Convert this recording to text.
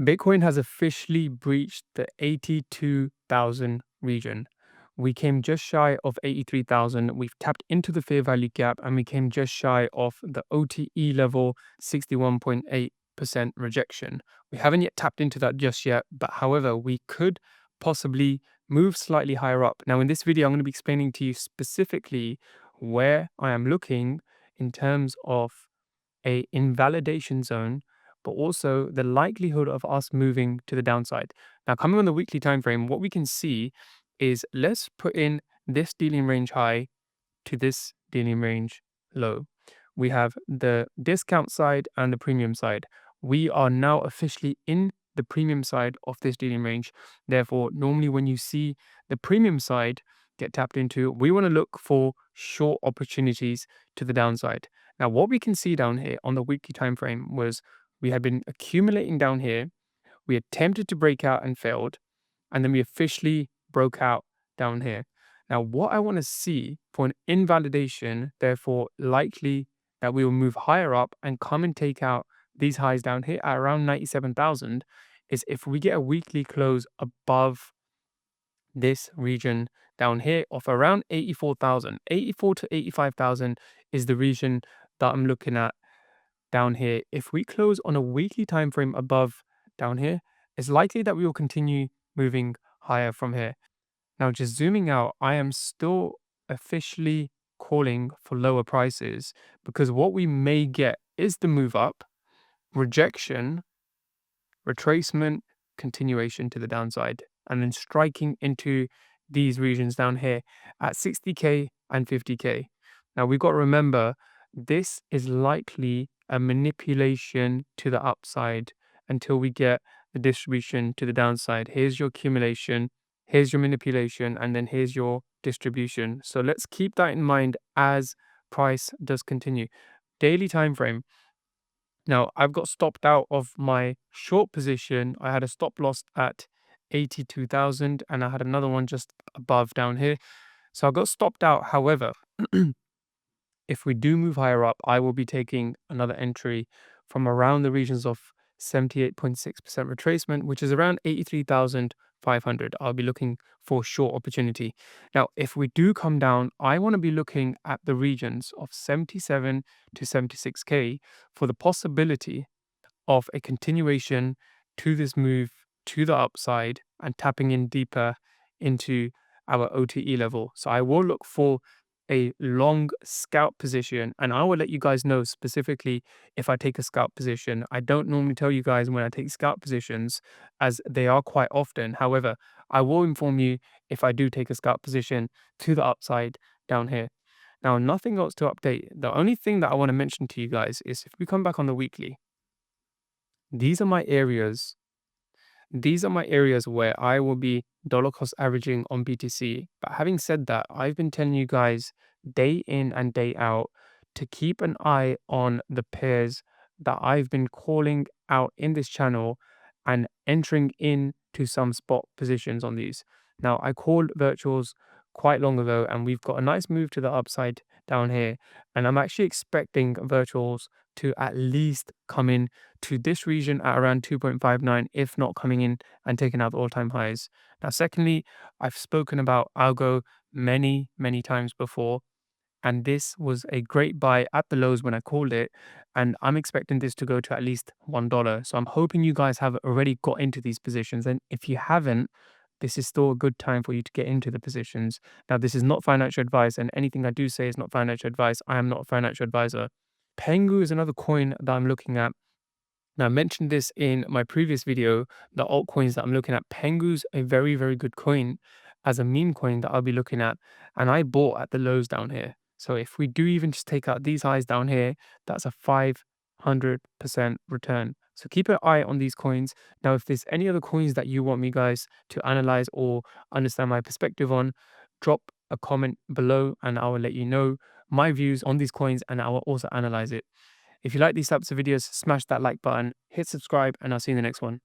Bitcoin has officially breached the 82,000 region. We came just shy of 83,000. We've tapped into the fair value gap and we came just shy of the OTE level 61.8% rejection. We haven't yet tapped into that just yet, but however, we could possibly move slightly higher up. Now, in this video, I'm going to be explaining to you specifically where I am looking in terms of a invalidation zone, but also the likelihood of us moving to the downside. Now, coming on the weekly time frame, what we can see is let's put in this dealing range high to this dealing range low. We have the discount side and the premium side. We are now officially in the premium side of this dealing range. Therefore, normally when you see the premium side get tapped into, we want to look for short opportunities to the downside. Now, what we can see down here on the weekly time frame was we had been accumulating down here. We attempted to break out and failed, and then we officially broke out down here. Now, what I want to see for an invalidation, therefore likely that we will move higher up and come and take out these highs down here at around 97,000, is if we get a weekly close above this region down here of around 84,000. 84 to 85,000 is the region that I'm looking at down here. If we close on a weekly time frame above down here, it's likely that we will continue moving higher from here. Now, just zooming out, I am still officially calling for lower prices because what we may get is the move up, rejection, retracement, continuation to the downside, and then striking into these regions down here at 60K and 50K. Now, we've got to remember this is likely a manipulation to the upside until we get the distribution to the downside. Here's your accumulation, here's your manipulation, and then here's your distribution. So let's keep that in mind as price does continue. Daily time frame. Now, I've got stopped out of my short position. I had a stop loss at 82,000 and I had another one just above down here. So I got stopped out. However, if we do move higher up, I will be taking another entry from around the regions of 78.6% retracement, which is around 83,500. I'll be looking for short opportunity. Now, if we do come down, I want to be looking at the regions of 77 to 76K for the possibility of a continuation to this move to the upside and tapping in deeper into our OTE level. So I will look for a long scalp position, and I will let you guys know specifically if I take a scalp position. I don't normally tell you guys when I take scalp positions as they are quite often. However, I will inform you if I do take a scalp position to the upside down here. Now, nothing else to update. The only thing that I want to mention to you guys is if we come back on the weekly, these are my areas. These are my areas where I will be dollar cost averaging on BTC. But having said that, I've been telling you guys day in and day out to keep an eye on the pairs that I've been calling out in this channel and entering into some spot positions on these. Now, I called virtuals quite long ago and we've got a nice move to the upside down here. And I'm actually expecting virtuals to at least come in to this region at around 2.59, if not coming in and taking out the all-time highs. Now, secondly, I've spoken about algo many, many times before, and this was a great buy at the lows when I called it, and I'm expecting this to go to at least $1. So I'm hoping you guys have already got into these positions, and if you haven't, this is still a good time for you to get into the positions. Now, this is not financial advice, and anything I do say is not financial advice. I am not a financial advisor. Pengu is another coin that I'm looking at. Now, I mentioned this in my previous video, the altcoins that I'm looking at. Pengu's a very, very good coin as a meme coin that I'll be looking at. And I bought at the lows down here. So if we do even just take out these highs down here, that's a 500% return. So keep an eye on these coins. Now, if there's any other coins that you want me guys to analyze or understand my perspective on, drop a comment below and I will let you know my views on these coins and I will also analyze it. If you like these types of videos, smash that like button, hit subscribe, and I'll see you in the next one.